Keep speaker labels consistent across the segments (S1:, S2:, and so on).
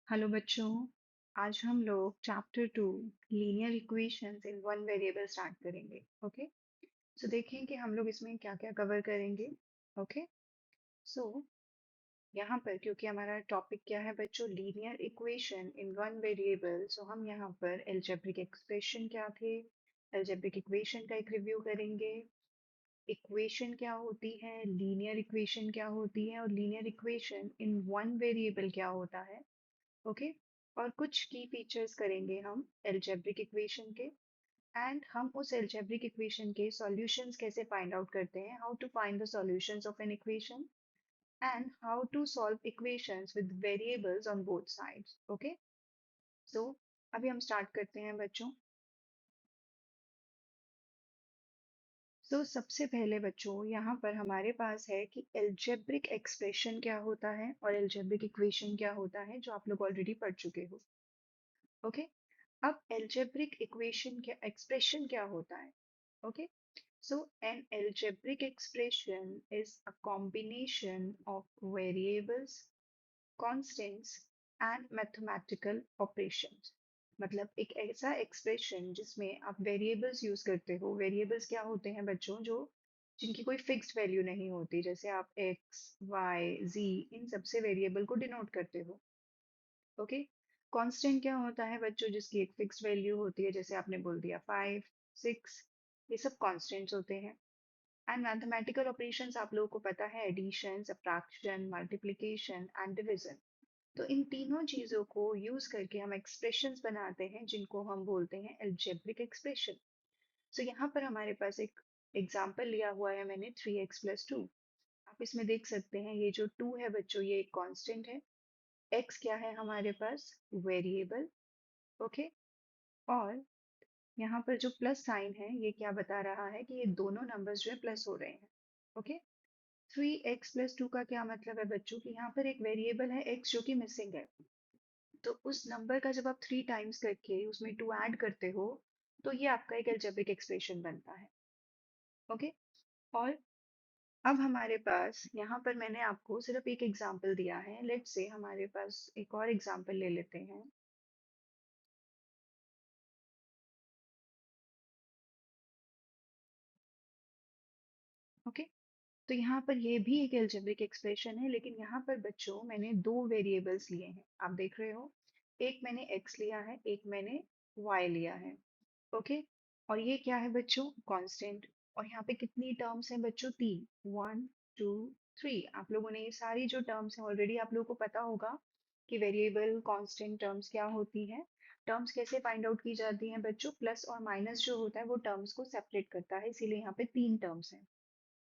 S1: Hello बच्चों। आज हम लोग चैप्टर 2 लीनियर इक्वेशंस इन वन वेरिएबल स्टार्ट करेंगे। ओके, सो देखें कि हम लोग इसमें क्या क्या कवर करेंगे। ओके, सो यहाँ पर क्योंकि हमारा टॉपिक क्या है बच्चों, linear equation in one variable, so हम यहाँ पर अलजेब्रिक एक्सप्रेशन क्या थे, अलजेब्रिक इक्वेशन का एक रिव्यू करेंगे। इक्वेशन क्या होती है, लीनियर इक्वेशन क्या होती है, और linear equation in one variable क्या होता है। ओके, और कुछ की फीचर्स करेंगे हम एल्जेब्रिक इक्वेशन के। एंड हम उस एल्जेब्रिक इक्वेशन के सॉल्यूशंस कैसे फाइंड आउट करते हैं, how to find the solutions of an equation and how to solve equations with variables on both sides. Okay, so अभी हम स्टार्ट करते हैं बच्चों। सबसे पहले बच्चों यहाँ पर हमारे पास है कि एल्जेब्रिक एक्सप्रेशन क्या होता है और एल्जेब्रिक इक्वेशन क्या होता है, जो आप लोग ऑलरेडी पढ़ चुके हो। ओके, अब एल्जेब्रिक इक्वेशन क्या, एक्सप्रेशन क्या होता है। Okay, so an algebraic expression is a combination of variables, constants and mathematical operations। मतलब एक ऐसा एक्सप्रेशन जिसमें आप वेरिएबल्स यूज करते हो। वेरिएबल्स क्या होते हैं बच्चों, जो जिनकी कोई फिक्स्ड वैल्यू नहीं होती, जैसे आप एक्स वाई जी इन सबसे वेरिएबल को डिनोट करते हो। ओके, कांस्टेंट क्या होता है बच्चों, जिसकी एक फिक्स वैल्यू होती है, जैसे आपने बोल दिया 5 6, ये सब कांस्टेंट्स होते हैं। एंड मैथमेटिकल ऑपरेशंस आप लोगों को पता है, addition, subtraction, multiplication and division. तो इन तीनों चीजों को यूज करके हम एक्सप्रेशंस बनाते हैं, जिनको हम बोलते हैं एल्जेब्रिक एक्सप्रेशन। सो यहाँ पर हमारे पास एक एग्जाम्पल लिया हुआ है मैंने, 3x + 2। आप इसमें देख सकते हैं ये जो 2 है बच्चों, ये एक कांस्टेंट है। x क्या है हमारे पास, वेरिएबल। ओके, और यहाँ पर जो प्लस साइन है ये क्या बता रहा है कि ये दोनों नंबर्स जो है प्लस हो रहे हैं। ओके, 3x + 2 का क्या मतलब है बच्चों, कि यहाँ पर एक वेरिएबल है x जो कि मिसिंग है। तो उस नंबर का जब आप 3 टाइम्स करके उसमें 2 ऐड करते हो, तो ये आपका एक अलजेब्रिक एक्सप्रेशन बनता है। ओके, और अब हमारे पास यहाँ पर मैंने आपको सिर्फ एक एग्जांपल दिया है। लेट्स से हमारे पास एक और एग्जांपल ले लेते हैं। ओके, तो यहाँ पर ये भी एक अलजेब्रिक एक्सप्रेशन है, लेकिन यहाँ पर बच्चों मैंने दो वेरिएबल्स लिए हैं, आप देख रहे हो। एक मैंने x लिया है, एक मैंने y लिया है। ओके, और ये क्या है बच्चों, कांस्टेंट। और यहाँ पे कितनी टर्म्स हैं बच्चों, 3, 1 2 3। आप लोगों ने ये सारी जो टर्म्स हैं ऑलरेडी आप लोगों को पता होगा कि वेरिएबल कांस्टेंट टर्म्स क्या होती हैं। टर्म्स कैसे फाइंड आउट की जाती हैं बच्चों, प्लस और माइनस जो होता है वो टर्म्स को सेपरेट करता है, इसीलिए यहाँ पे 3 टर्म्स हैं।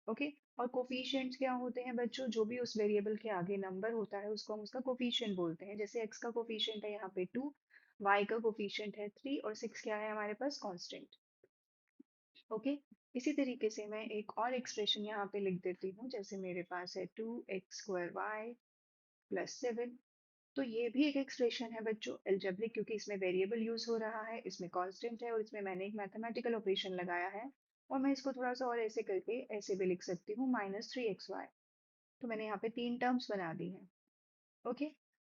S1: ओके, और कोफिशिएंट्स क्या होते हैं बच्चों, जो भी उस वेरिएबल के आगे नंबर होता है उसको हम उसका कोफिशिएंट बोलते हैं। जैसे x का कोफिशिएंट है यहाँ पे 2, y का कोफिशिएंट है 3 और 6 क्या है हमारे पास, कांस्टेंट। ओके, इसी तरीके से मैं एक और एक्सप्रेशन यहाँ पे लिख देती हूँ, जैसे मेरे पास है 2x² y + 7। तो ये भी एक एक्सप्रेशन है बच्चों एल्जेब्रिक, क्योंकि इसमें वेरिएबल यूज हो रहा है, इसमें कांस्टेंट है और इसमें मैंने एक मैथमेटिकल ऑपरेशन लगाया है। और मैं इसको थोड़ा सा और ऐसे करके ऐसे भी लिख सकती हूँ, -3xy। तो मैंने यहाँ पे 3 टर्म्स बना दी हैं। ओके,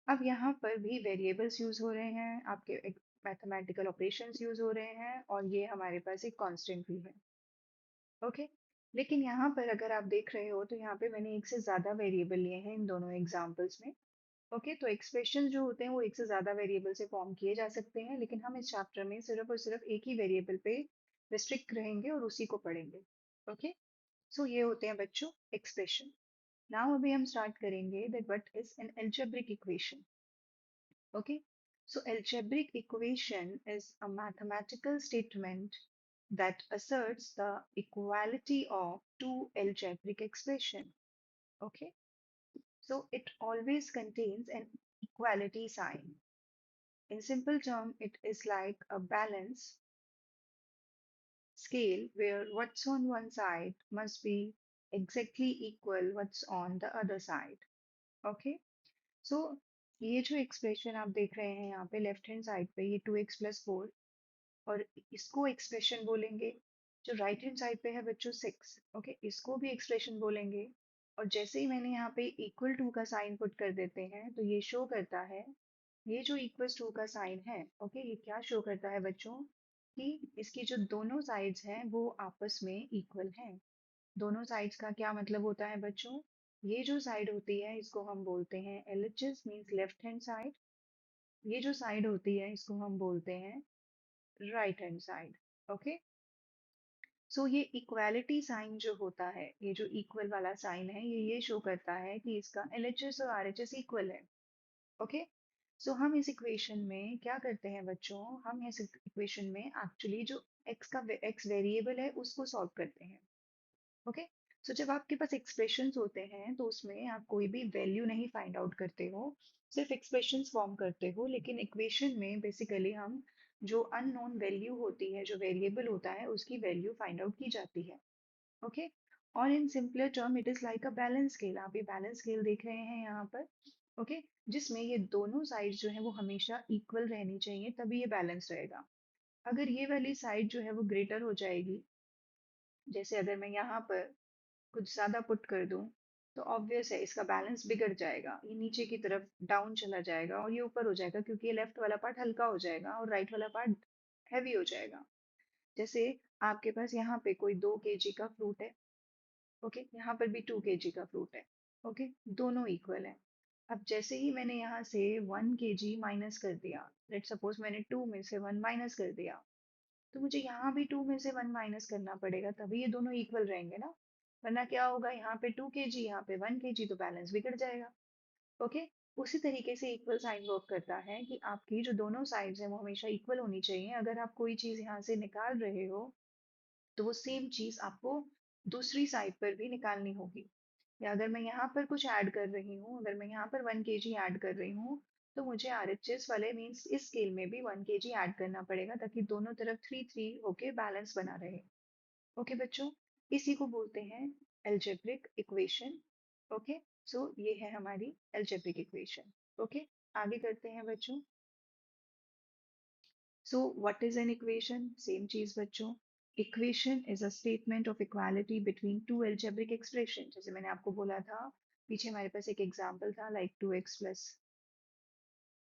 S1: अब यहाँ पर भी वेरिएबल्स यूज हो रहे हैं, आपके मैथमेटिकल ऑपरेशंस यूज हो रहे हैं, और ये हमारे पास एक कांस्टेंट भी है। ओके, लेकिन यहाँ पर अगर आप देख रहे हो तो यहाँ पे मैंने एक से ज्यादा वेरिएबल लिए हैं इन दोनों एग्जाम्पल्स में। ओके, तो एक्सप्रेशन जो होते हैं वो एक से ज्यादा वेरिएबल से फॉर्म किए जा सकते हैं, लेकिन हम इस चैप्टर में सिर्फ और सिर्फ एक ही वेरिएबल पे रिस्ट्रिक्ट रहेंगे और उसी को पढ़ेंगे। ओके, सो ये होते हैं बच्चों एक्सप्रेशन। नाउ अभी हम स्टार्ट करेंगे that what is an algebraic equation. Okay, so algebraic equation is a mathematical statement that asserts the equality of two algebraic expression. Okay, so it always contains an equality sign. In simple term, it is like a balance scale where what's on one side must be exactly equal what's on the other side. Okay, so ये जो expression आप देख रहे हैं यहाँ पे left hand side पे, ये 2x + 4, और इसको एक्सप्रेशन बोलेंगे। जो राइट हैंड साइड पे है बच्चों 6, ओके, इसको भी एक्सप्रेशन बोलेंगे। और जैसे ही मैंने यहाँ पे =2 का साइन पुट कर देते हैं, तो ये शो करता है ये जो इक्वल्स टू का साइन है, ओके, ये क्या शो करता है बच्चों कि इसकी जो दोनों साइड्स हैं वो आपस में इक्वल हैं। दोनों साइड्स का क्या मतलब होता है बच्चों? ये जो साइड होती है इसको हम बोलते हैं LHS, means left hand side. ये जो साइड होती है इसको हम बोलते हैं राइट हैंड साइड। ओके, सो ये इक्वालिटी साइन जो होता है, ये जो इक्वल वाला साइन है, ये शो करता है कि इसका एलएचएस और आरएचएस इक्वल है। ओके, सो हम इस इक्वेशन में क्या करते हैं बच्चों? हम इस इक्वेशन में एक्चुअली जो एक्स वेरिएबल है उसको सॉल्व करते हैं। ओके, सो जब आपके पास एक्सप्रेशंस होते हैं तो उसमें आप कोई भी वैल्यू नहीं फाइंड आउट करते हो, सिर्फ एक्सप्रेशंस फॉर्म करते हो। लेकिन इक्वेशन में बेसिकली हम जो अननोन वैल्यू होती है, जो वेरिएबल होता है, उसकी वैल्यू फाइंड आउट की जाती है। ओके, और in simpler term it is like a balance scale. आप ये बैलेंस स्केल देख रहे हैं यहाँ पर। ओके, जिसमें ये दोनों साइड जो है वो हमेशा इक्वल रहनी चाहिए, तभी ये बैलेंस रहेगा। अगर ये वाली साइड जो है वो ग्रेटर हो जाएगी, जैसे अगर मैं यहाँ पर कुछ ज्यादा पुट कर दूं, तो ऑब्वियस है इसका बैलेंस बिगड़ जाएगा, ये नीचे की तरफ डाउन चला जाएगा और ये ऊपर हो जाएगा, क्योंकि ये लेफ्ट वाला पार्ट हल्का हो जाएगा और राइट वाला पार्ट हैवी हो जाएगा। जैसे आपके पास यहाँ पे कोई 2 kg का फ्रूट है, ओके, यहाँ पर भी 2 kg का फ्रूट है, ओके, दोनों इक्वल है। अब जैसे ही मैंने यहाँ से 1 kg माइनस कर दिया, लेट सपोज मैंने 2 में से 1 माइनस कर दिया, तो मुझे यहाँ भी 2 में से 1 माइनस करना पड़ेगा, तभी ये दोनों इक्वल रहेंगे ना। वरना क्या होगा, यहाँ पे 2 kg, यहाँ पे 1 kg, तो बैलेंस बिगड़ जाएगा। ओके, उसी तरीके से इक्वल साइन वर्क करता है कि आपकी जो दोनों साइड्स हैं वो हमेशा इक्वल होनी चाहिए। अगर आप कोई चीज यहाँ से निकाल रहे हो तो वो सेम चीज आपको दूसरी साइड पर भी निकालनी होगी। या अगर मैं यहाँ पर कुछ ऐड कर रही हूँ, अगर मैं यहाँ पर 1 kg ऐड कर रही हूँ, तो मुझे आरएचएस वाले मीन्स इस स्केल में भी 1 kg ऐड करना पड़ेगा, ताकि दोनों तरफ 3 3 होके बैलेंस बना रहे। ओके बच्चों, इसी को बोलते हैं एल्जेब्रिक इक्वेशन। ओके, सो ये है हमारी एल्जेब्रिक इक्वेशन। ओके, आगे करते हैं बच्चों। So what is an equation? Same चीज बच्चों, equation is a statement of equality between two algebraic expression. जैसे मैंने आपको बोला था पीछे, हमारे पास एक एग्जांपल था लाइक 2x प्लस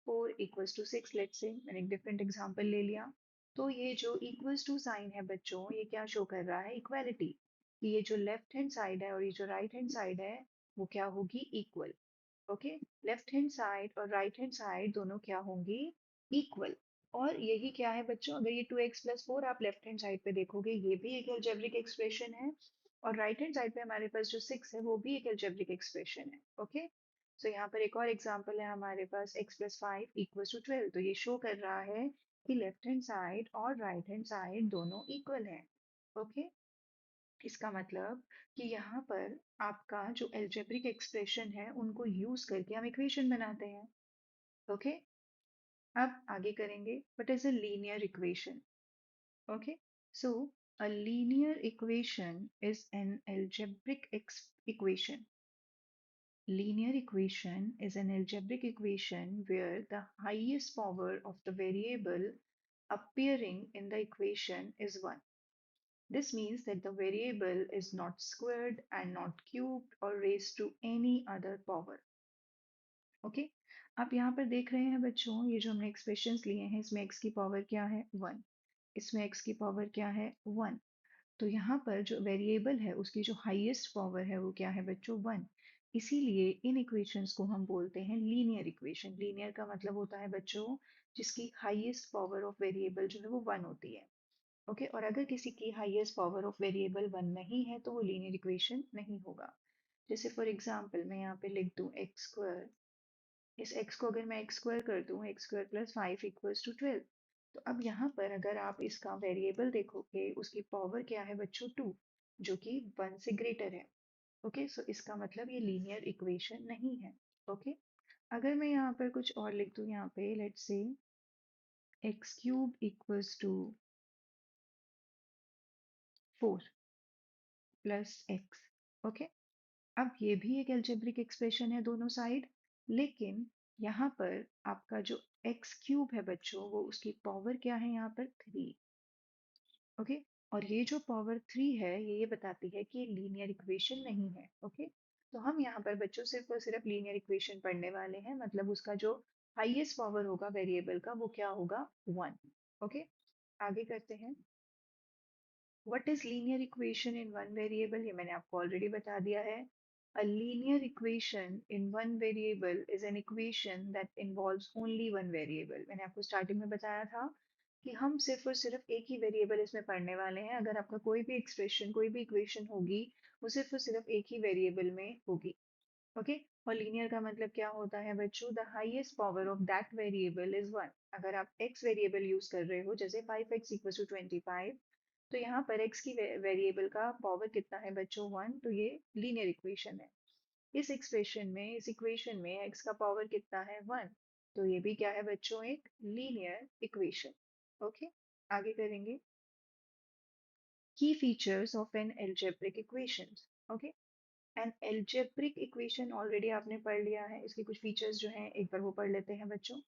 S1: 4 = 6। लेट से मैंने एक डिफरेंट एग्जांपल ले लिया। तो ये जो इक्वल्स टू साइन है बच्चों, ये क्या शो कर रहा है? इक्वालिटी, कि ये जो लेफ्ट हैंड साइड है और ये जो राइट हैंड साइड है वो क्या होगी? Equal. Okay, left hand side और राइट हैंड साइड दोनों क्या होंगी? इक्वल। और यही क्या है बच्चों, अगर ये 2x + 4 आप लेफ्ट हैंड साइड पे देखोगे, ये भी एक एल्जेब्रिक एक्सप्रेशन है। और राइट हैंड साइड पे हमारे पास जो 6 है वो भी एक एल्जेब्रिक एक्सप्रेशन है। ओके, सो यहाँ पर एक और एग्जांपल है हमारे पास, x + 5 = 12। तो ये शो कर रहा है कि लेफ्ट हैंड साइड और राइट हैंड साइड दोनों इक्वल है। ओके, इसका मतलब कि यहाँ पर आपका जो एल्जेब्रिक एक्सप्रेशन है उनको यूज करके हम इक्वेशन बनाते हैं। ओके, अब आगे करेंगे what is a linear equation. Okay, so a linear equation is an algebraic equation. Linear equation is an algebraic equation where the highest power of the variable appearing in the equation is 1. This means that the variable is not squared and not cubed or raised to any other power. Okay, आप यहाँ पर देख रहे हैं बच्चों, ये जो हमने एक्सप्रेशंस लिए हैं इसमें x की पावर क्या है? 1। इसमें x की पावर क्या है? 1। तो यहाँ पर जो वेरिएबल है उसकी जो हाईएस्ट पावर है वो क्या है बच्चों? 1। इसीलिए इन इक्वेशंस को हम बोलते हैं लीनियर इक्वेशन। लीनियर का मतलब होता है बच्चों जिसकी हाईएस्ट पावर ऑफ वेरिएबल जो है वो 1 होती है। ओके, और अगर किसी की हाईएस्ट पावर ऑफ वेरिएबल 1 नहीं है तो वो लीनियर इक्वेशन नहीं होगा। जैसे फॉर एग्जाम्पल मैं यहाँ पे लिख दूँ x², इस x को अगर मैं x² कर दूं, x² + 5 = 12। तो अब यहाँ पर अगर आप इसका वेरिएबल देखोगे, उसकी पावर क्या है बच्चों? 2, जो कि 1 से ग्रेटर है। ओके, सो इसका मतलब ये लीनियर इक्वेशन नहीं है। ओके, अगर मैं यहाँ पर कुछ और लिख दूं, यहाँ पे let's say x³ = 4 + x। Okay, अब ये भी एक एल्जेब्रिक एक्सप्रेशन है दोनों साइड, लेकिन यहाँ पर आपका जो x³ है बच्चों, वो उसकी पावर क्या है यहाँ पर? 3। ओके, और ये जो पावर 3 है ये बताती है कि ये लीनियर इक्वेशन नहीं है। ओके, तो हम यहाँ पर बच्चों सिर्फ और सिर्फ लीनियर इक्वेशन पढ़ने वाले हैं, मतलब उसका जो हाईएस्ट पावर होगा वेरिएबल का वो क्या होगा 1। ओके, आगे करते हैं। What is linear equation in one variable, ये मैंने आपको ऑलरेडी बता दिया है। A linear equation in one variable is an equation that involves only one variable. मैंने आपको स्टार्टिंग में बताया था कि हम सिर्फ और सिर्फ एक ही वेरिएबल इसमें पढ़ने वाले हैं। अगर आपका कोई भी एक्सप्रेशन कोई भी इक्वेशन होगी वो सिर्फ और सिर्फ एक ही वेरिएबल में होगी। ओके, और लीनियर का मतलब क्या होता है बच्चों, the highest power of that variable is 1। अगर आप x वेरिएबल यूज कर रहे हो जैसे 5x इक्वल टू 25, तो यहाँ पर x की वेरिएबल का पावर कितना है बच्चों 1, तो ये लीनियर इक्वेशन है। इस एक्सप्रेशन में इस इक्वेशन में x का पावर कितना है 1, तो ये भी क्या है बच्चों, एक लीनियर इक्वेशन। ओके, आगे करेंगे। की features of an algebraic equation. Okay, an algebraic equation already आपने पढ़ लिया है, इसके कुछ फीचर्स जो हैं एक बार वो पढ़ लेते हैं बच्चों।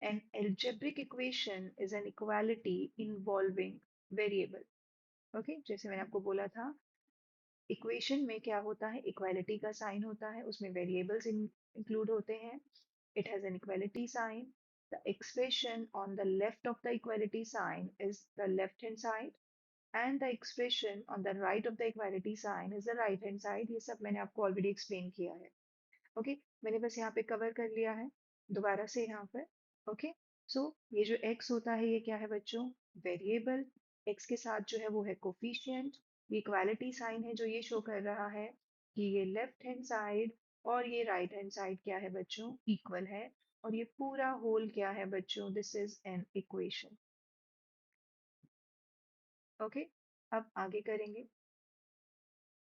S1: An algebraic equation is an equality involving variable. Okay, जैसे मैंने आपको बोला था, इक्वेशन में क्या होता है, इक्वालिटी का साइन होता है, उसमें वेरिएबल्स इंक्लूड होते हैं। It has an equality sign. The expression on the left of the equality sign is the left hand side, and the expression on the right of the equality sign is the right hand side. ये सब मैंने आपको already explain किया है। Okay, मैंने बस यहाँ पे कवर कर लिया है दोबारा से यहाँ पर। ओके, सो ये जो x होता है ये क्या है बच्चों, वेरिएबल। x के साथ जो है वो है कोफिशिएंट। ये इक्वालिटी साइन है जो ये शो कर रहा है कि ये लेफ्ट हैंड साइड और ये राइट हैंड साइड क्या है बच्चों, इक्वल है। और ये पूरा होल क्या है बच्चों, this is an equation. Okay, अब आगे करेंगे।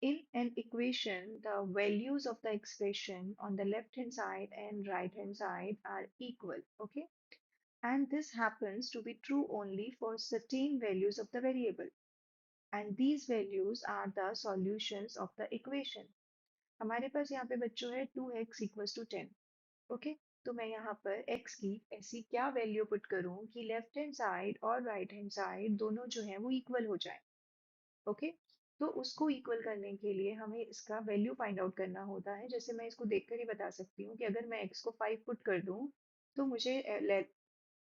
S1: In an equation, the values of the expression on the left hand side and right hand side are equal. Okay, and this happens to be true only for certain values of the variable. And these values are the solutions of the equation. हमारे पास यहाँ पे बच्चों है 2x equals to 10. Okay, तो मैं यहाँ पर x की ऐसी क्या वैल्यू पुट करूँ कि लेफ्ट हैंड साइड और राइट हैंड साइड दोनों जो है वो इक्वल हो जाए। ओके, तो उसको इक्वल करने के लिए हमें इसका वैल्यू फाइंड आउट करना होता है। जैसे मैं इसको देखकर ही बता सकती हूँ कि अगर मैं x को 5 पुट कर दूँ तो मुझे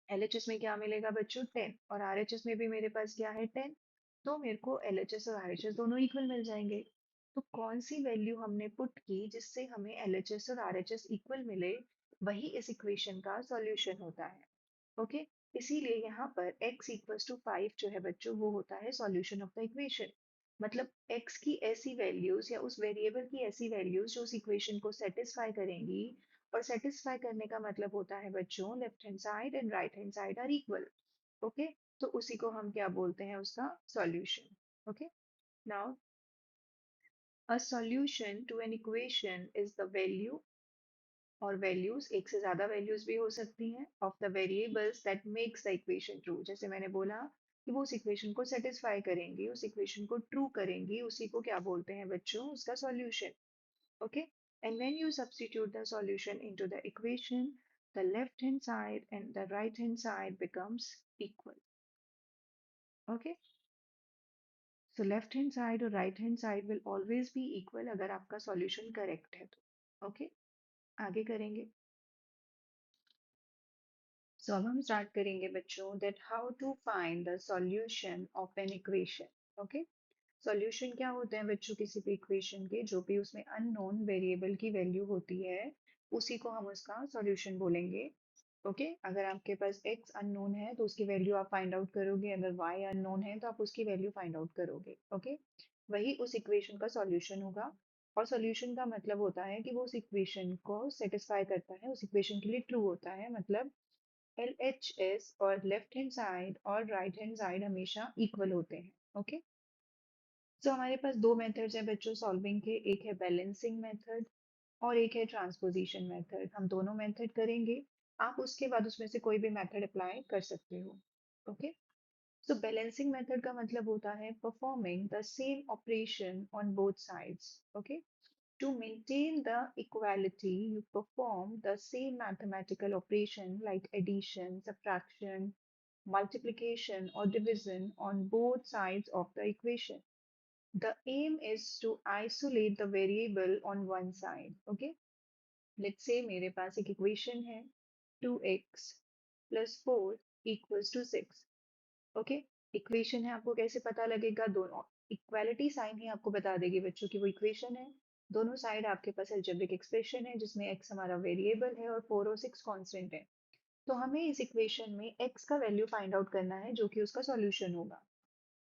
S1: LHS में क्या मिलेगा बच्चों 10, और RHS में भी मेरे पास क्या है 10। तो मेरे को LHS और RHS दोनों इक्वल मिल जाएंगे। तो कौन सी वैल्यू हमने पुट की जिससे हमें LHS और RHS इक्वल मिले, वही इस इक्वेशन का सॉल्यूशन होता है। ओके, इसीलिए यहाँ पर x इक्वल्स टू 5 जो है बच्चों वो होता है सॉल्यूशन ऑफ द इक्वेशन। मतलब x की ऐसी वैल्यूज या उस वेरिएबल की ऐसी वैल्यूज जो उस इक्वेशन को सेटिस्फाई करेंगी। और सेटिस्फाई करने का मतलब होता है बच्चों left hand side and right hand side are equal. Okay, तो उसी को हम क्या बोलते हैं, उसका solution. Okay, now a solution to an equation is the value, और वैल्यूज एक से ज्यादा वैल्यूज भी हो सकती हैं, of the variables that makes the equation true. जैसे मैंने बोला कि वो उस इक्वेशन को सेटिस्फाई करेंगी, उस इक्वेशन को ट्रू करेंगी, उसी को क्या बोलते हैं बच्चों, उसका solution. Okay, and when you substitute the solution into the equation, the left hand side and the right hand side becomes equal. Okay, so left hand side और right hand side will always be equal अगर आपका solution correct है तो। okay, आगे करेंगे। सो अब हम start करेंगे बच्चों that how to find the solution of an equation. Okay, solution क्या होते हैं बच्चों किसी भी इक्वेशन के, जो भी उसमें अननोन वेरिएबल की वैल्यू होती है उसी को हम उसका सॉल्यूशन बोलेंगे। ओके, अगर आपके पास x अननोन है तो उसकी वैल्यू आप फाइंड आउट करोगे, अगर y अननोन है तो आप उसकी वैल्यू फाइंड आउट करोगे। ओके, वही उस इक्वेशन का सॉल्यूशन होगा। और सॉल्यूशन का मतलब होता है कि वो उस इक्वेशन को सेटिस्फाई करता है, उस इक्वेशन के लिए ट्रू होता है। मतलब LHS और लेफ्ट हैंड साइड और राइट हैंड साइड हमेशा इक्वल होते हैं। ओके, सो हमारे पास दो मेथड्स हैं बच्चों सॉल्विंग के, एक है बैलेंसिंग मेथड और एक है ट्रांसपोजिशन मेथड। हम दोनों मेथड करेंगे, आप उसके बाद उसमें से कोई भी मेथड अप्लाई कर सकते हो। ओके, सो बैलेंसिंग मेथड का मतलब होता है performing the same operation on both sides. Okay, to maintain the equality, you perform the same mathematical operation like addition, subtraction, multiplication, or division on both sides of the equation. The aim is to isolate the variable on one side. Okay, let's say मेरे पास एक equation है 2x plus 4 equals to 6। Okay, equation है, आपको कैसे पता लगेगा? दोनों equality sign ही आपको बता देगी बच्चों की वो इक्वेशन है। दोनों साइड आपके पास अलजेब्रिक एक्सप्रेशन है जिसमें x हमारा वेरिएबल है और 4 और 6 कांस्टेंट है। तो हमें इस इक्वेशन में x का वैल्यू फाइंड आउट करना है जो कि उसका सॉल्यूशन होगा।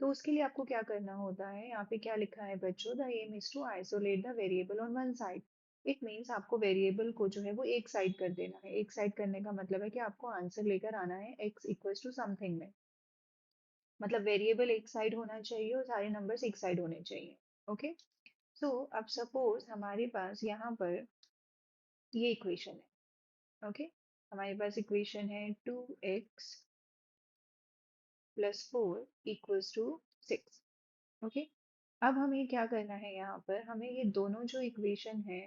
S1: तो उसके लिए आपको क्या करना होता है, यहाँ पे क्या लिखा है बच्चों, the aim is to isolate the variable on one side. It means आपको वेरिएबल को जो है वो एक साइड कर देना है। एक साइड करने का मतलब है कि आपको आंसर लेकर आना है x इक्वल्स टू समथिंग में। मतलब वेरिएबल एक साइड होना चाहिए और सारे नंबर्स एक साइड होने चाहिए। ओके, सो अब सपोज हमारे पास यहाँ पर ये इक्वेशन है। ओके, हमारे पास इक्वेशन है 2x plus 4 equals to 6। Okay, अब हमें क्या करना है, यहाँ पर हमें ये दोनों जो इक्वेशन है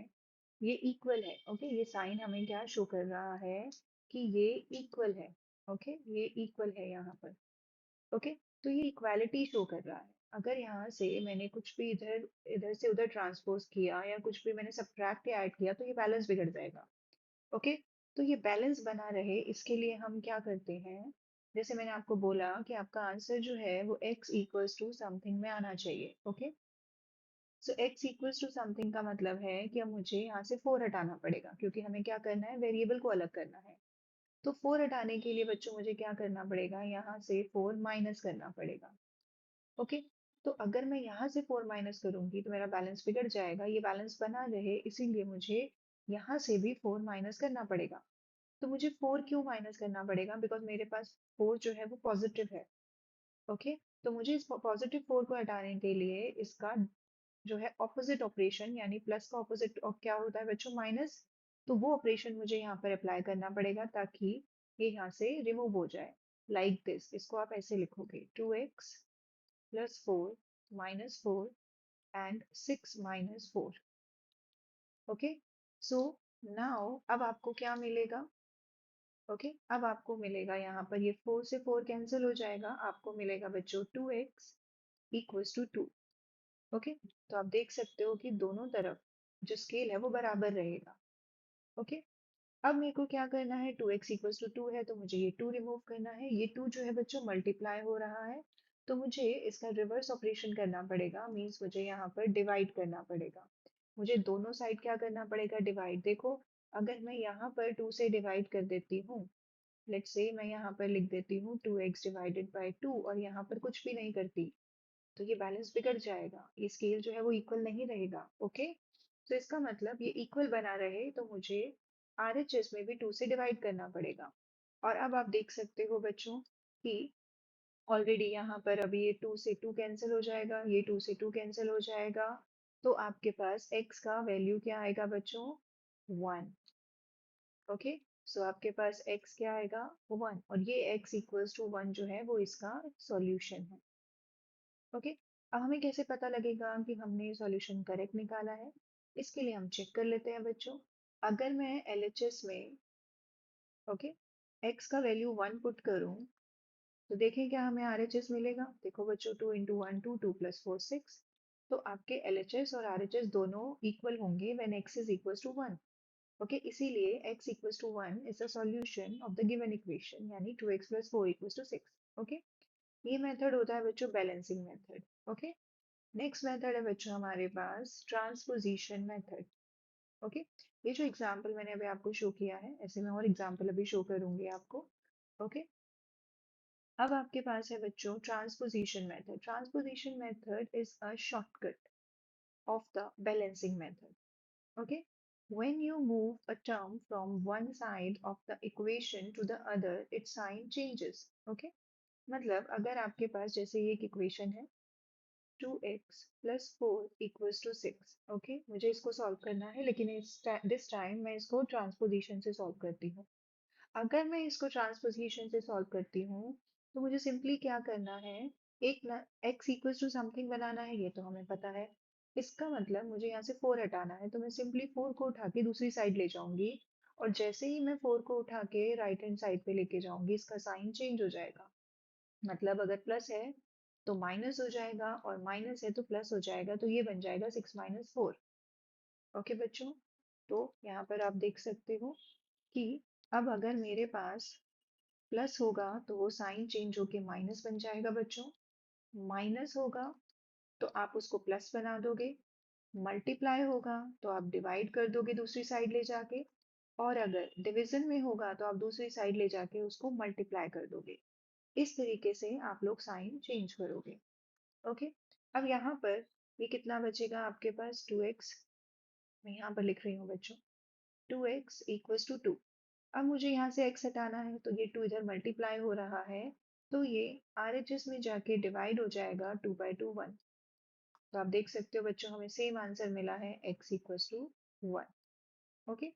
S1: ये इक्वल है। ओके, ये साइन हमें क्या शो कर रहा है कि ये इक्वल है। ओके, ये इक्वल है यहाँ पर। ओके, तो ये इक्वालिटी शो कर रहा है। अगर यहाँ से मैंने कुछ भी इधर इधर से उधर ट्रांसपोज किया या कुछ भी मैंने सब्ट्रैक्ट या ऐड किया तो ये बैलेंस बिगड़ जाएगा। ओके, तो ये बैलेंस बना रहे इसके लिए हम क्या करते हैं, जैसे मैंने आपको बोला कि आपका आंसर जो है वो x इक्वल्स टू समथिंग में आना चाहिए। Okay, so x equals to something का मतलब है कि अब मुझे यहाँ से 4 हटाना पड़ेगा क्योंकि हमें क्या करना है, वेरिएबल को अलग करना है। तो 4 हटाने के लिए बच्चों मुझे क्या करना पड़ेगा, यहाँ से 4 माइनस करना पड़ेगा। ओके, तो अगर मैं यहाँ से 4 माइनस करूंगी तो मेरा बैलेंस बिगड़ जाएगा। ये बैलेंस बना रहे इसीलिए मुझे यहाँ से भी 4 माइनस करना पड़ेगा। तो मुझे 4 क्यों माइनस करना पड़ेगा, बिकॉज मेरे पास 4 जो है वो पॉजिटिव है। ओके, तो मुझे इस पॉजिटिव 4 को हटाने के लिए इसका जो है ऑपोजिट ऑपरेशन, यानी प्लस का ऑपोजिट क्या होता है बच्चों, माइनस। तो वो ऑपरेशन मुझे यहाँ पर अप्लाई करना पड़ेगा ताकि ये यहाँ से रिमूव हो जाए। लाइक दिस, इसको आप ऐसे लिखोगे 2x plus 4 minus 4 and 6 minus 4। Okay, so now अब आपको क्या मिलेगा। ओके, अब आपको मिलेगा यहाँ पर ये 4 से 4 कैंसिल हो जाएगा, आपको मिलेगा बच्चों 2x इक्वल्स टू 2। ओके, तो आप देख सकते हो कि दोनों तरफ जो स्केल है वो बराबर रहेगा। ओके, अब मेरे को क्या करना है, 2x इक्वल्स टू 2 है तो मुझे ये 2 रिमूव करना है। ये 2 जो है बच्चों मल्टीप्लाई हो रहा है तो मुझे इसका रिवर्स ऑपरेशन करना पड़ेगा, मीन्स मुझे यहाँ पर डिवाइड करना पड़ेगा। मुझे दोनों साइड क्या करना पड़ेगा, डिवाइड। देखो, अगर मैं यहाँ पर 2 से डिवाइड कर देती हूँ, लेट्स से मैं यहाँ पर लिख देती हूँ 2x डिवाइडेड बाई 2 और यहाँ पर कुछ भी नहीं करती, तो ये बैलेंस बिगड़ जाएगा, ये स्केल जो है वो इक्वल नहीं रहेगा। ओके, तो इसका मतलब ये इक्वल बना रहे तो मुझे RHS में भी 2 से डिवाइड करना पड़ेगा। और अब आप देख सकते हो बच्चों कि ऑलरेडी यहाँ पर अभी ये 2 से 2 कैंसिल हो जाएगा, ये 2 से 2 कैंसिल हो जाएगा। तो आपके पास x का वैल्यू क्या आएगा बच्चों, 1। ओके, सो आपके पास x क्या आएगा, 1, और ये x इक्वल्स टू 1 जो है वो इसका सॉल्यूशन है। ओके, अब हमें कैसे पता लगेगा कि हमने सॉल्यूशन करेक्ट निकाला है, इसके लिए हम चेक कर लेते हैं बच्चों। अगर मैं LHS में ओके x का वैल्यू 1 पुट करूं तो देखें क्या हमें RHS मिलेगा। देखो बच्चों, 2 इंटू वन टू, 2 प्लस 4 6। तो आपके LHS और RHS दोनों इक्वल होंगे when x is equal to 1। Okay, इसीलिए x equals to 1 is the solution of the given equation, यानी 2x plus 4 equals to 6। Okay, ये मेथड होता है बच्चों balancing method. Okay, next method है बच्चों हमारे पास ट्रांसपोजिशन मेथड। ओके, ये जो एग्जांपल मैंने अभी आपको शो किया है, ऐसे मैं और एग्जांपल अभी शो करूंगी आपको। ओके, अब आपके पास है बच्चों transposition method. Transposition method is a shortcut of the balancing method. Okay, when you move a term from one side of the equation to the other its sign changes. Okay, मतलब अगर आपके पास जैसे ये एक इक्वेशन है 2x plus 4 equals to 6। Okay, मुझे इसको solve करना है लेकिन दिस टाइम मैं इसको ट्रांसपोजिशन से सॉल्व करती हूँ। अगर मैं इसको ट्रांसपोजिशन से सॉल्व करती हूँ तो मुझे सिंपली क्या करना है, एक ना x इक्वल्स टू समथिंग बनाना है, ये तो हमें पता है। इसका मतलब मुझे यहाँ से 4 हटाना है तो मैं सिंपली 4 को उठा के दूसरी साइड ले जाऊंगी, और जैसे ही मैं 4 को उठा के राइट हैंड साइड पे लेके जाऊंगी इसका साइन चेंज हो जाएगा। मतलब अगर प्लस है तो माइनस हो जाएगा और माइनस है तो प्लस हो जाएगा, तो ये बन जाएगा 6 माइनस 4। ओके बच्चों, तो यहाँ पर आप देख सकते हो कि अब अगर मेरे पास प्लस होगा तो वो साइन चेंज होके माइनस बन जाएगा बच्चों। माइनस होगा तो आप उसको प्लस बना दोगे। मल्टीप्लाई होगा तो आप डिवाइड कर दोगे दूसरी साइड ले जाके। और अगर डिवीजन में होगा तो आप दूसरी साइड ले जाके उसको मल्टीप्लाई कर दोगे। इस तरीके से आप लोग साइन चेंज करोगे। ओके। अब यहाँ पर ये कितना बचेगा आपके पास 2x। मैं यहाँ पर लिख रही हूँ बच्चों 2x इक्वल्स टू 2। अब मुझे यहाँ से x हटाना है तो ये 2 इधर मल्टीप्लाई हो रहा है तो ये RHS में जाके डिवाइड हो जाएगा 2/2 1। तो आप देख सकते हो बच्चों हमें सेम आंसर मिला है x इक्वल्स टू 1। ओके।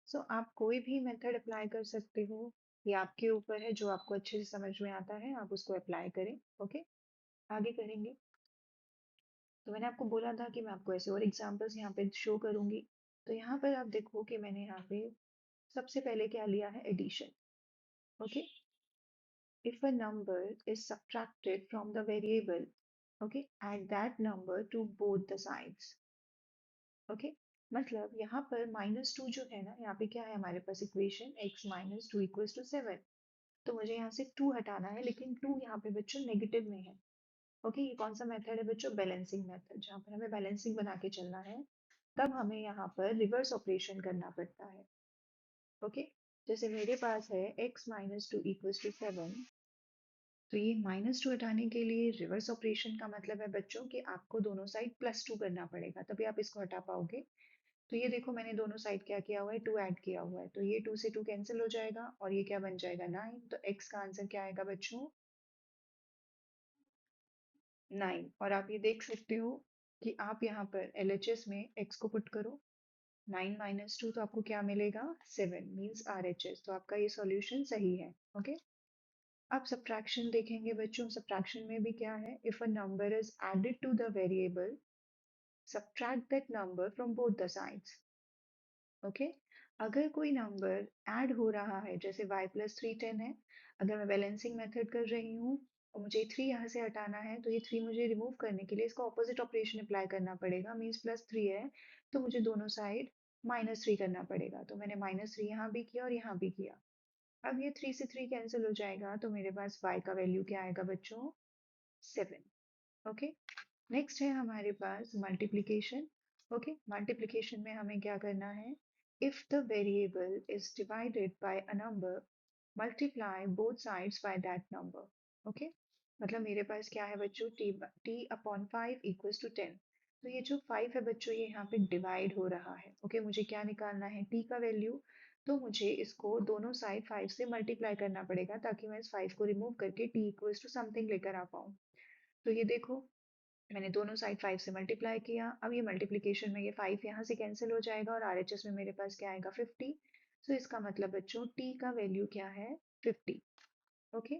S1: सो आप कोई भी मेथड अप्लाई कर सकते हो। ये आपके ऊपर है, जो आपको अच्छे से समझ में आता है आप उसको अप्लाई करें। ओके। आगे करेंगे। तो मैंने आपको बोला था कि मैं आपको ऐसे और एग्जांपल्स यहाँ पे शो करूंगी। तो यहाँ पर आप देखो कि मैंने यहाँ पे सबसे पहले क्या लिया है, addition. Okay. If a number is subtracted from the variable, okay, add that number to both the sides. Okay, मतलब यहाँ पर -2 जो है ना, यहाँ पे क्या है हमारे पास equation x minus two equals to 7। तो मुझे यहाँ से 2 हटाना है, लेकिन 2 यहाँ पे बच्चों नेगेटिव में है। ओके। ये कौन सा मेथड है बच्चों, बैलेंसिंग मेथड, जहाँ पर हमें बैलेंसिंग बना के चलना है। तब हमें यहाँ पर रिवर्स ऑपरेशन करना पड़ता है। ओके। जैसे मेरे पास है x minus two equals to 7। तो ये -2 हटाने के लिए रिवर्स ऑपरेशन का मतलब है बच्चों कि आपको दोनों साइड +2 करना पड़ेगा, तभी आप इसको हटा पाओगे। तो ये देखो मैंने दोनों साइड क्या किया हुआ है, 2 ऐड किया हुआ है, तो ये 2 से 2 कैंसिल हो जाएगा और ये क्या बन जाएगा 9। तो x का आंसर क्या आएगा बच्चों, 9। और आप ये देख सकते हो कि आप यहाँ पर LHS में x को पुट करो, 9 माइनस 2 तो आपको क्या मिलेगा, 7 मीन्स RHS। तो आपका ये सॉल्यूशन सही है। ओके। अब सब्ट्रैक्शन देखेंगे बच्चों। सब्ट्रैक्शन में भी क्या है, if a number is added to the variable subtract that number from both the sides। Okay. अगर कोई नंबर ऐड हो रहा है, जैसे y प्लस 3 10 है, अगर मैं बैलेंसिंग मेथड कर रही हूँ और मुझे 3 यहाँ से हटाना है, तो ये 3 मुझे रिमूव करने के लिए इसका ऑपोजिट ऑपरेशन अप्लाई करना पड़ेगा। मीन्स +3 है तो मुझे दोनों साइड -3 करना पड़ेगा। तो मैंने -3 यहाँ भी किया और यहाँ भी किया। अब ये 3 से 3 कैंसिल हो जाएगा तो मेरे पास y का वैल्यू क्या आएगा बच्चों, 7। ओके। नेक्स्ट है हमारे पास मल्टीप्लिकेशन। ओके। मल्टीप्लिकेशन में हमें क्या करना है, if the variable is divided by a number multiply both sides by that number. Okay. मतलब मेरे पास क्या है बच्चों, t/5 इक्वल्स टू 10। तो ये जो 5 है बच्चों ये यहाँ पे डिवाइड हो रहा है। ओके। मुझे क्या निकालना है, t का वैल्यू। तो मुझे इसको दोनों साइड 5 से मल्टीप्लाई करना पड़ेगा ताकि मैं इस 5 को रिमूव करके t इक्वल्स टू समथिंग लेकर आ पाऊँ। तो ये देखो मैंने दोनों साइड 5 से मल्टीप्लाई किया। अब ये मल्टीप्लिकेशन में ये 5 यहाँ से कैंसिल हो जाएगा और RHS में मेरे पास क्या आएगा, 50। सो इसका मतलब बच्चों t का वैल्यू क्या है, 50। ओके।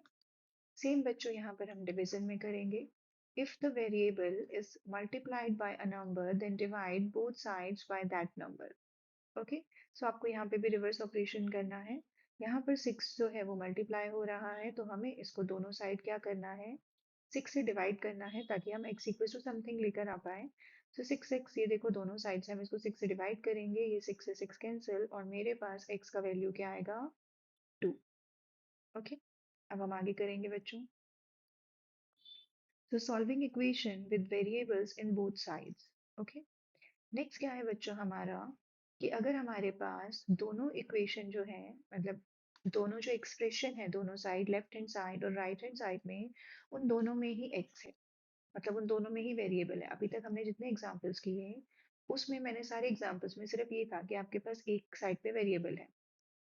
S1: सेम बच्चों यहाँ पर हम डिवीजन में करेंगे। If the variable is multiplied by a number then divide both sides by that number. Okay. So आपको यहाँ पे भी रिवर्स ऑपरेशन करना है। यहाँ पर 6 जो है वो मल्टीप्लाई हो रहा है तो हमें इसको दोनों साइड क्या करना है, 6 से डिवाइड करना है ताकि हम x इक्वल टू समथिंग लेकर आ पाए। तो 6x, ये देखो दोनों साइड से हम इसको 6 से डिवाइड करेंगे, ये 6 से 6 कैंसिल और मेरे पास x का वैल्यू क्या आएगा, 2। ओके। अब हम आगे करेंगे बच्चों। तो solving equation with variables in both sides. Okay. Next क्या है बच्चों हमारा, कि अगर हमारे पास दोनों इक्वेशन जो है, मतलब दोनों जो एक्सप्रेशन है दोनों साइड, लेफ्ट हैंड साइड और राइट हैंड साइड में, उन दोनों में ही x है, मतलब उन दोनों में ही वेरिएबल है। अभी तक हमने जितने एग्जांपल्स किए हैं उसमें मैंने सारे एग्जांपल्स में सिर्फ ये था कि आपके पास एक साइड पे वेरिएबल है।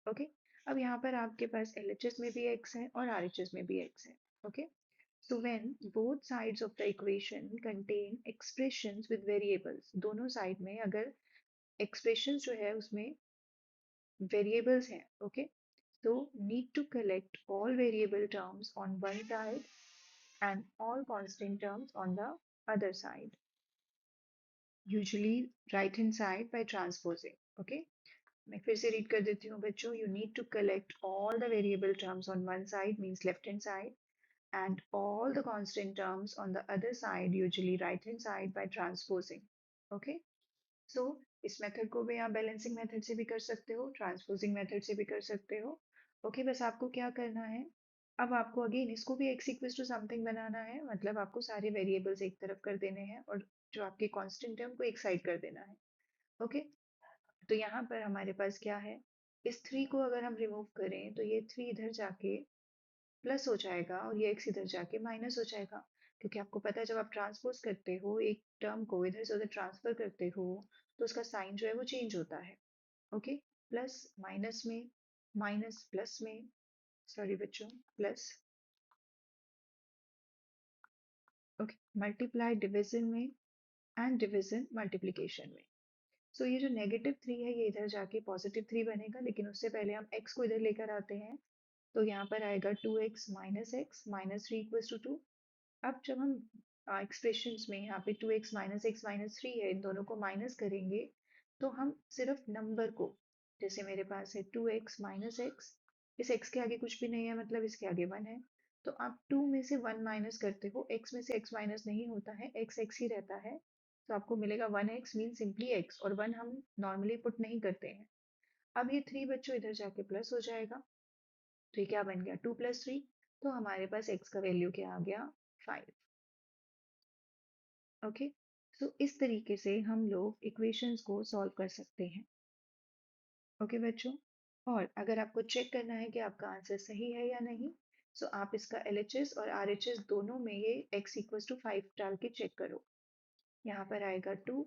S1: ओके। अब यहाँ पर आपके पास LHS में भी x है और RHS में भी x है। Okay. So when both sides of the equation contain expressions with variables, दोनों साइड में अगर expressions जो है उसमें variables हैं, okay, so need to collect all variable terms on one side and all constant terms on the other side, usually right hand side by transposing. Okay. मैं फिर से रीड कर देती हूँ बच्चों, you need to collect all the variable terms on one side means left hand side and all the constant terms on the other side, usually right hand side by transposing. Okay. So इस method को भी आप balancing method से भी कर सकते हो, transposing method से भी कर सकते हो। ओके, बस आपको क्या करना है, अब आपको अगेन इसको भी x इक्वल टू समथिंग बनाना है, मतलब आपको सारे वेरिएबल्स एक तरफ कर देने हैं और जो आपके कांस्टेंट है उनको एक साइड कर देना है। ओके, तो यहाँ पर हमारे पास क्या है, इस 3 को अगर हम रिमूव करें तो ये 3 इधर जाके प्लस हो जाएगा और ये x इधर जाके माइनस हो जाएगा, क्योंकि आपको पता है जब आप ट्रांसपोज करते हो एक टर्म को इधर से उधर ट्रांसफर करते हो तो उसका साइन जो है वो चेंज होता है। ओके, प्लस माइनस में, माइनस प्लस में, सॉरी बच्चों, प्लस, ओके, मल्टीप्लाई डिवीजन में एंड डिवीजन मल्टीप्लिकेशन में। सो ये जो -3 है ये इधर जाके +3 बनेगा, लेकिन उससे पहले हम x को इधर लेकर आते हैं, तो यहाँ पर आएगा 2x minus x minus three equals to 2। अब जब हम एक्सप्रेशंस में यहाँ पे 2x minus x minus three है, इन दोनों को माइनस करेंगे तो हम सिर्फ नंबर को, जैसे मेरे पास है 2x माइनस एक्स, इस x के आगे कुछ भी नहीं है मतलब इसके आगे 1 है, तो आप 2 में से 1 माइनस करते हो, x में से x माइनस नहीं होता है, x ही रहता है, तो आपको मिलेगा 1x मीन सिंपली x, और 1 हम नॉर्मली पुट नहीं करते हैं। अब ये 3 बच्चों इधर जाके प्लस हो जाएगा, तो ये क्या बन गया 2 + 3, तो हमारे पास x का वैल्यू क्या आ गया 5। ओके, सो इस तरीके से हम लोग इक्वेशंस को सॉल्व कर सकते हैं। ओके बच्चों, और अगर आपको चेक करना है कि आपका आंसर सही है या नहीं, सो आप इसका LHS और RHS दोनों में ये x इक्वल्स टू 5 डाल के चेक करो। यहाँ पर आएगा 2,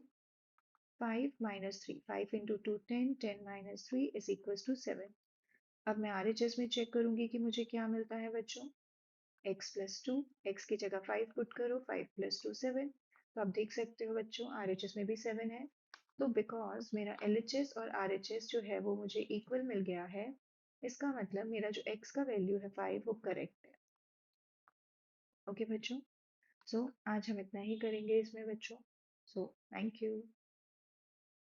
S1: 5 minus 3, 5 into 2 10, 10 minus 3 is equals to 7। अब मैं RHS में चेक करूंगी कि मुझे क्या मिलता है बच्चों, x प्लस 2, x की जगह 5 पुट करो, 5 प्लस 2 7, तो आप देख सकते हो बच्चों RHS में भी 7 है, तो बिकॉज मेरा LHS और RHS जो है वो मुझे इक्वल मिल गया है, इसका मतलब मेरा जो x का वैल्यू है 5 वो करेक्ट है। ओके बच्चों, सो आज हम इतना ही करेंगे इसमें बच्चों, सो थैंक यू।